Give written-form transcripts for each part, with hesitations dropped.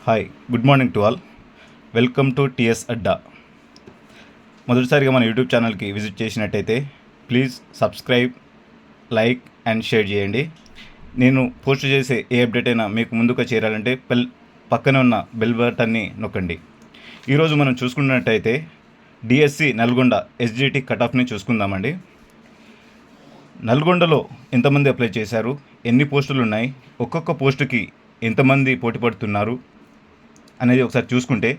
Hi, good morning to all. Welcome to TS Adda. మొదటిసారిగా మన YouTube ఛానల్కి విజిట్ చేసినట్టయితే please subscribe, like and share చేయండి. నేను పోస్ట్ చేసే ఏ అప్డేట్ అయినా మీకు ముందుగా చేరాలంటే పక్కనే ఉన్న బెల్ బటన్ని నొక్కండి. ఈరోజు మనం చూసుకున్నట్టయితే డిఎస్సి నల్గొండ ఎస్జిటి కట్ ఆఫ్ని చూసుకుందామండి. నల్గొండలో ఎంతమంది అప్లై చేశారు, ఎన్ని పోస్టులు ఉన్నాయి, ఒక్కొక్క పోస్టుకి ఎంతమంది పోటీ పడుతున్నారు అనేది ఒకసారి చూసుకుంటే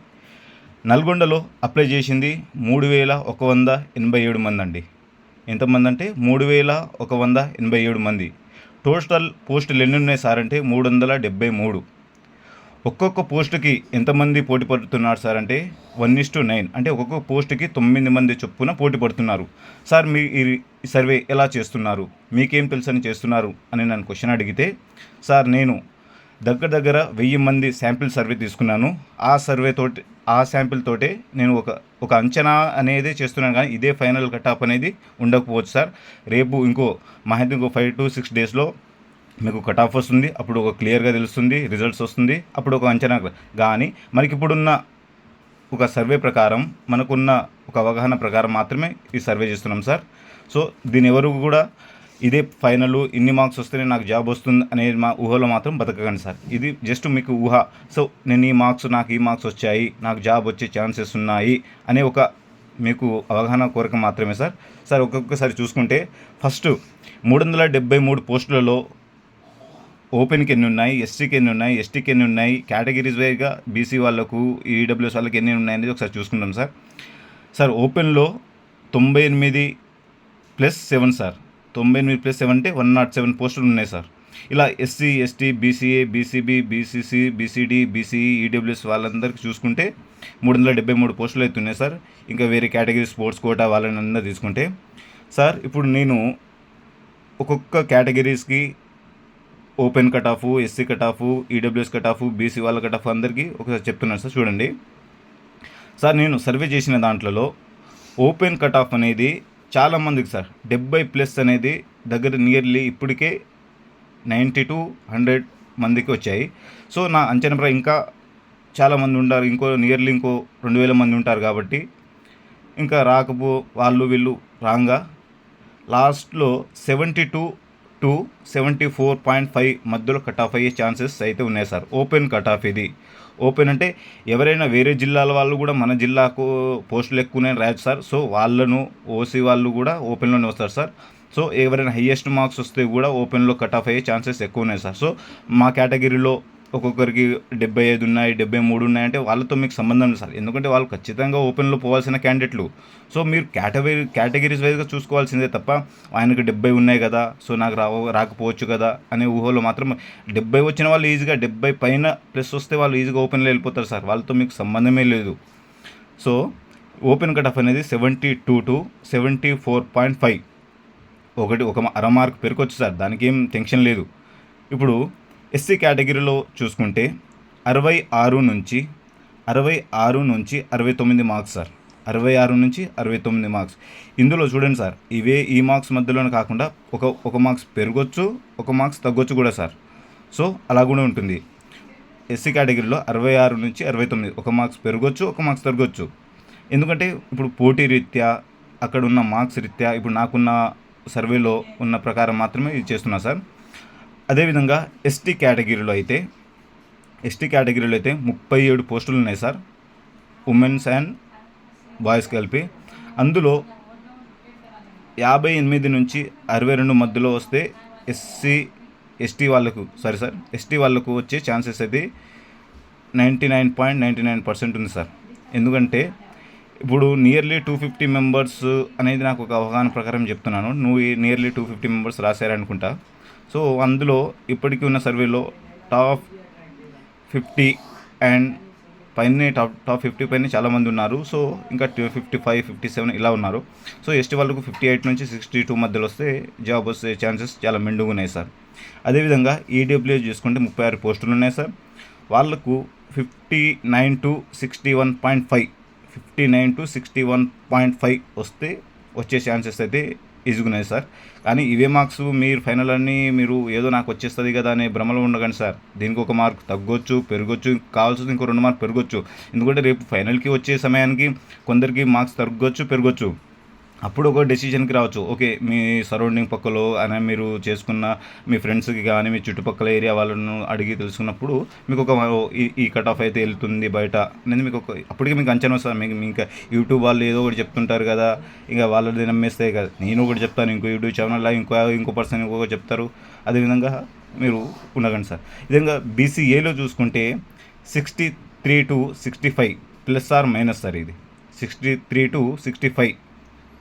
నల్గొండలో అప్లై చేసింది 3187 మంది అండి. ఎంతమంది అంటే 3187 మంది. టోటల్ పోస్టులు ఎన్ని ఉన్నాయి సార్ అంటే 373. ఒక్కొక్క పోస్టుకి ఎంతమంది పోటీ పడుతున్నారు సార్ అంటే 1:9, అంటే ఒక్కొక్క పోస్టుకి 9 మంది చొప్పున పోటీ పడుతున్నారు. సార్ మీ ఈ సర్వే ఎలా చేస్తున్నారు, మీకేం తెలుసని చేస్తున్నారు అని నన్ను క్వశ్చన్ అడిగితే, సార్ నేను దగ్గర 1000 మంది శాంపిల్ సర్వే తీసుకున్నాను. ఆ శాంపిల్ తోటే నేను ఒక అంచనా అనేది చేస్తున్నాను, కానీ ఇదే ఫైనల్ కట్ ఆఫ్ అనేది ఉండకపోవచ్చు సార్. రేపు ఇంకో 5 to 6 డేస్లో మీకు కట్ ఆఫ్ వస్తుంది. అప్పుడు ఒక క్లియర్గా తెలుస్తుంది, రిజల్ట్స్ వస్తుంది. అప్పుడు ఒక అంచనా. కానీ మనకి ఇప్పుడున్న ఒక సర్వే ప్రకారం, మనకున్న ఒక అవగాహన ప్రకారం మాత్రమే ఈ సర్వే చేస్తున్నాం సార్. సో దీని ఎవరు కూడా ఇదే ఫైనల్, ఇన్ని మార్క్స్ వస్తేనే నాకు జాబ్ వస్తుంది అనేది మా ఊహలో మాత్రం బతకకండి సార్. ఇది జస్ట్ మీకు ఊహ. సో నేను నాకు ఈ మార్క్స్ వచ్చాయి, నాకు జాబ్ వచ్చే ఛాన్సెస్ ఉన్నాయి అనే ఒక మీకు అవగాహన కోరిక మాత్రమే సార్. సార్ ఒక్కొక్కసారి చూసుకుంటే ఫస్ట్ 373 పోస్టులలో ఓపెన్కి ఎన్ని ఉన్నాయి, ఎస్సీకి ఎన్ని ఉన్నాయి, ఎస్టీకి ఎన్ని ఉన్నాయి, కేటగిరీస్ వైజ్గా బీసీ వాళ్ళకు, ఈడబ్ల్యూఎస్ వాళ్ళకి ఎన్ని ఉన్నాయి అనేది ఒకసారి చూసుకుంటాం సార్. సార్ ఓపెన్లో 98+7 సార్. 98+7 అంటే 107 పోస్టులు ఉన్నాయి సార్. ఇలా SC, ST, BCA, BCB, BCC, BCD, BCE, EWS వాళ్ళందరికీ చూసుకుంటే 373 పోస్టులు అయితే ఉన్నాయి సార్. ఇంకా వేరే కేటగిరీ స్పోర్ట్స్ కోటా వాళ్ళని అందరూ తీసుకుంటే సార్, ఇప్పుడు నేను ఒక్కొక్క కేటగిరీస్కి open cut off, SC cut off, EWS cut off, BC వాళ్ళ కట్ ఆఫ్ అందరికీ ఒకసారి చెప్తున్నాను సార్. చూడండి సార్, నేను సర్వే చేసిన దాంట్లో ఓపెన్ కట్ ఆఫ్ అనేది చాలామందికి సార్ 70+ అనేది దగ్గర నియర్లీ ఇప్పటికే 90 to 100 మందికి వచ్చాయి. సో నా అంచనా ప్రకారం ఇంకా చాలామంది ఉంటారు, ఇంకో 2000 మంది ఉంటారు. కాబట్టి ఇంకా వాళ్ళు వీళ్ళు రాంగా లాస్ట్లో 72 to 74.5 మధ్యలో కట్ ఆఫ్ అయ్యే ఛాన్సెస్ అయితే ఉన్నాయి సార్. ఓపెన్ కట్ ఆఫ్ ఇది. ఓపెన్ అంటే ఎవరైనా వేరే జిల్లాల వాళ్ళు కూడా మన జిల్లాకు పోస్టులు ఎక్కువనే రాయొచ్చు సార్. సో వాళ్ళను ఓసీ వాళ్ళు కూడా ఓపెన్లోనే వస్తారు సార్. సో ఎవరైనా హయ్యెస్ట్ మార్క్స్ వస్తే కూడా ఓపెన్లో కట్ ఆఫ్ అయ్యే ఛాన్సెస్ ఎక్కువ ఉన్నాయి సార్. సో మా కేటగిరీలో ఒక్కొక్కరికి 75 ఉన్నాయి, 73 ఉన్నాయంటే వాళ్ళతో మీకు సంబంధం లేదు సార్. ఎందుకంటే వాళ్ళు ఖచ్చితంగా ఓపెన్లో పోవాల్సిన క్యాండిడేట్లు. సో మీరు కేటగిరీస్ వైజ్గా చూసుకోవాల్సిందే తప్ప ఆయనకు 70 ఉన్నాయి కదా, సో నాకు రాకపోవచ్చు కదా అనే ఊహలో మాత్రం 70 వచ్చిన వాళ్ళు ఈజీగా 70 పైన ప్లస్ వస్తే వాళ్ళు ఈజీగా ఓపెన్లో వెళ్ళిపోతారు సార్. వాళ్ళతో మీకు సంబంధమే లేదు. సో ఓపెన్ కట్ ఆఫ్ అనేది 72 to 74.5, ఒక అర మార్క్ పెరుకొచ్చు సార్. దానికి ఏం టెన్షన్ లేదు. ఇప్పుడు ఎస్సీ కేటగిరీలో చూసుకుంటే 66 నుంచి 69 మార్క్స్ సార్. 66 నుంచి 69 మార్క్స్. ఇందులో చూడండి సార్, ఈ మార్క్స్ మధ్యలోనే కాకుండా ఒక మార్క్స్ పెరగొచ్చు, ఒక మార్క్స్ తగ్గొచ్చు కూడా సార్. సో అలా కూడా ఉంటుంది. ఎస్సీ కేటగిరీలో 66 నుంచి 69 ఒక మార్క్స్ పెరగొచ్చు, ఒక మార్క్స్ తగ్గొచ్చు. ఎందుకంటే ఇప్పుడు పోటీ రీత్యా, అక్కడ ఉన్న మార్క్స్ రీత్యా, ఇప్పుడు నాకున్న సర్వేలో ఉన్న ప్రకారం మాత్రమే ఇది చేస్తున్నా సార్. అదేవిధంగా ఎస్టీ కేటగిరీలో అయితే 37 పోస్టులు ఉన్నాయి సార్, ఉమెన్స్ అండ్ బాయ్స్ కలిపి. అందులో 58 నుంచి 62 మధ్యలో వస్తే ఎస్టీ వాళ్ళకు వచ్చే ఛాన్సెస్ అయితే 99.99% ఉంది సార్. ఎందుకంటే ఇప్పుడు నియర్లీ 250 మెంబర్స్ అనేది నాకు ఒక అవగాహన ప్రకారం చెప్తున్నాను. Nearly 250 members రాశారనుకుంటా. సో అందులో ఇప్పటికీ ఉన్న సర్వేలో టాప్ 50 అండ్ పైన టాప్ 50 పైన చాలామంది ఉన్నారు. సో ఇంకా 55, 57 ఇలా ఉన్నారు. సో ఎస్టీ వాళ్ళకు 58 నుంచి 62 మధ్యలో వస్తే జాబ్ వస్తే ఛాన్సెస్ చాలా మెండుగా ఉన్నాయి సార్. అదేవిధంగా ఈడబ్ల్యూఎస్ చూసుకుంటే 36 పోస్టులు ఉన్నాయి సార్. వాళ్ళకు 59 to 61.5 వస్తే వచ్చే ఛాన్సెస్ అయితే ఈజీగా ఉన్నాయి సార్. కానీ ఇవే మార్క్స్ మీరు ఫైనల్ అన్నీ మీరు ఏదో నాకు వచ్చేస్తుంది కదా అనే భ్రమలో ఉండకండి సార్. దీనికి ఒక మార్క్ తగ్గొచ్చు, పెరగొచ్చు, కావాల్సింది ఇంకో 2 మార్కులు పెరగొచ్చు. ఎందుకంటే రేపు ఫైనల్కి వచ్చే సమయానికి కొందరికి మార్క్స్ తగ్గొచ్చు, పెరగొచ్చు. అప్పుడు ఒక డెసిషన్కి రావచ్చు. ఓకే, మీ సరౌండింగ్ పక్కలో అని మీరు చేసుకున్న మీ ఫ్రెండ్స్కి కానీ మీ చుట్టుపక్కల ఏరియా వాళ్ళను అడిగి తెలుసుకున్నప్పుడు మీకు ఒక ఈ కట్ ఆఫ్ అయితే వెళ్తుంది బయట అనేది మీకు ఒక అప్పటికి మీకు అంచనా వస్తుంది. మీకు ఇంకా యూట్యూబ్ వాళ్ళు ఏదో ఒకటి చెప్తుంటారు కదా, ఇంకా వాళ్ళది నమ్మేస్తే కదా. నేను ఒకటి చెప్తాను, ఇంకో యూట్యూబ్ ఛానల్లో ఇంకో పర్సన్ ఇంకొకటి చెప్తారు. అదేవిధంగా మీరు ఉండకండి సార్. విధంగా బీసీఏలో చూసుకుంటే 63 to 65 +or- సార్. ఇది 63 to 65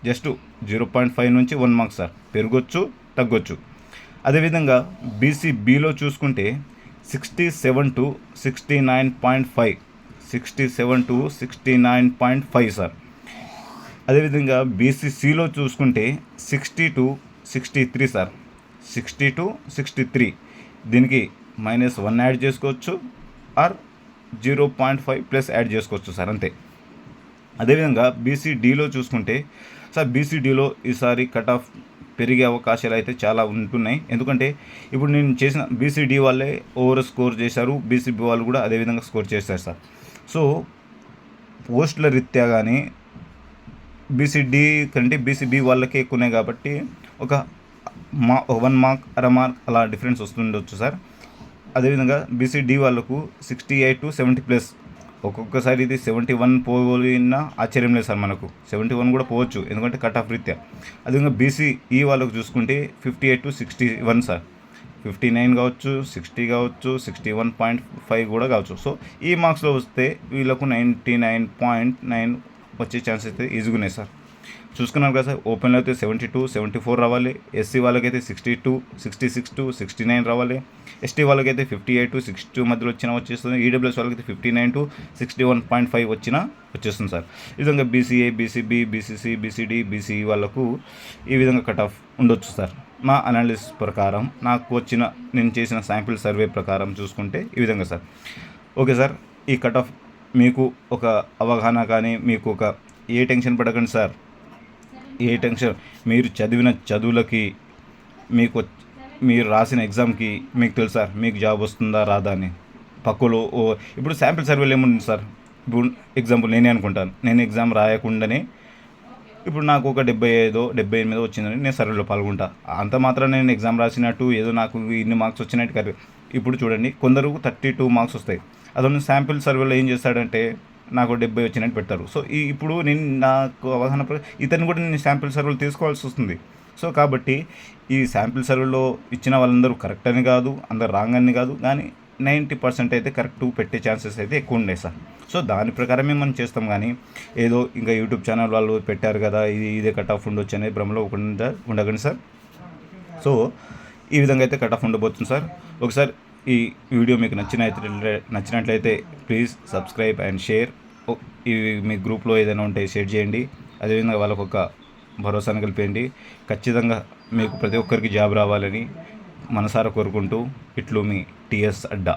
జస్ట్ 0.5 నుంచి 1 మార్క్ సార్, పెరగొచ్చు, తగ్గొచ్చు. అదేవిధంగా బీసీబీలో చూసుకుంటే 67 to 69.5 67 to 69.5 సార్. అదేవిధంగా బీసీసీలో చూసుకుంటే 60 to 63 సార్, 60 to 63. దీనికి -1 యాడ్ చేసుకోవచ్చు ఆర్ 0.5 ప్లస్ యాడ్ చేసుకోవచ్చు సార్, అంతే. అదేవిధంగా బీసీడీలో చూసుకుంటే సార్, బీసీడీలో ఈసారి కట్ ఆఫ్ పెరిగే అవకాశాలు అయితే చాలా ఉంటున్నాయి. ఎందుకంటే ఇప్పుడు నేను చేసిన బీసీడీ వాళ్ళే ఓవర్ స్కోర్ చేశారు, బీసీబీ వాళ్ళు కూడా అదేవిధంగా స్కోర్ చేశారు సార్. సో పోస్టుల రీత్యా కానీ బీసీడీ కంటే బీసీబీ వాళ్ళకే ఎక్కువ ఉన్నాయి కాబట్టి ఒక 1 మార్క్, అర మార్క్ అలా డిఫరెన్స్ వస్తుండొచ్చు సార్. అదేవిధంగా బీసీడీ వాళ్ళకు 68 to 70+. ఒక్కొక్కసారి ఇది 71 పోయినా ఆశ్చర్యం లేదు సార్. మనకు 71 కూడా పోవచ్చు, ఎందుకంటే కట్ ఆఫ్ రీత్యా. అదేవిధంగా బీసీఈ వాళ్ళకు చూసుకుంటే 58 to 61 సార్, 59 కావచ్చు, 60 కావచ్చు, 61.5 కూడా కావచ్చు. సో ఈ మార్క్స్లో వస్తే వీళ్ళకు 99.9 వచ్చే ఛాన్స్ అయితే ఈజీగా ఉన్నాయి సార్. చూసుకున్నారు కదా సార్. ఓపెన్లో అయితే 72, 74 రావాలి. ఎస్సీ వాళ్ళకైతే 62, 66 to 69 రావాలి. ఎస్టీ వాళ్ళకైతే 58 to 62 మధ్యలో వచ్చేస్తుంది. ఈడబ్ల్యూఎస్ వాళ్ళకైతే 59 to 61.5 వచ్చేస్తుంది సార్. ఈ విధంగా BCA, BCB, BCC, BCD, BCE వాళ్ళకు ఈ విధంగా కట్ ఆఫ్ ఉండొచ్చు సార్. నా అనాలిసిస్ ప్రకారం, నేను చేసిన శాంపిల్ సర్వే ప్రకారం చూసుకుంటే ఈ విధంగా సార్. ఓకే సార్, ఈ కట్ ఆఫ్ మీకు ఒక అవగాహన కానీ మీకు ఒక ఏ టెన్షన్ పడకండి సార్. ఏ టెన్షన్, మీరు చదివిన చదువులకి మీరు రాసిన ఎగ్జామ్కి మీకు తెలుసు సార్, మీకు జాబ్ వస్తుందా రాదా అని. పక్కలో ఇప్పుడు శాంపిల్ సర్వేలు ఏముంది సార్. ఇప్పుడు ఎగ్జాంపుల్ నేనే అనుకుంటాను, నేను ఎగ్జామ్ రాయకుండానే ఇప్పుడు నాకు ఒక 75, 78 వచ్చిందని నేను సర్వేలో పాల్గొంటా. అంత మాత్రం నేను ఎగ్జామ్ రాసినట్టు ఏదో నాకు ఇన్ని మార్క్స్ వచ్చినట్టు కాదు. ఇప్పుడు చూడండి, కొందరు 32 మార్క్స్ వస్తాయి. అదొన్న శాంపిల్ సర్వేలో ఏం చేస్తాడంటే నాకు 70 వచ్చినట్టు పెడతారు. సో ఇప్పుడు నేను నాకు అవగాహన ఇతను కూడా నేను శాంపిల్ సర్వేలు తీసుకోవాల్సి వస్తుంది. సో కాబట్టి ఈ శాంపిల్ సర్వేలో ఇచ్చిన వాళ్ళందరూ కరెక్ట్ అని కాదు, అందరు రాంగ్ అని కాదు, కానీ 90% అయితే కరెక్ట్ పెట్టే ఛాన్సెస్ అయితే ఎక్కువ ఉన్నాయి సార్. సో దాని ప్రకారమే మనం చేస్తాం. కానీ ఏదో ఇంకా యూట్యూబ్ ఛానల్ వాళ్ళు పెట్టారు కదా, ఇదే కట్ ఆఫ్ ఉండొచ్చు అనే భ్రమలో ఉండకండి సార్. సో ఈ విధంగా అయితే కట్ ఆఫ్ ఉండబోతుంది సార్. ఒకసారి ఈ వీడియో మీకు నచ్చినట్లయితే ప్లీజ్ సబ్స్క్రైబ్ అండ్ షేర్. ఇవి మీ గ్రూప్లో ఏదైనా ఉంటే షేర్ చేయండి. అదేవిధంగా వాళ్ళకు ఒక భరోసాను కలిపేయండి. ఖచ్చితంగా మీకు ప్రతి ఒక్కరికి జాబ్ రావాలని మనసారా కోరుకుంటూ, ఇట్లు మీ టిఎస్ అడ్డా.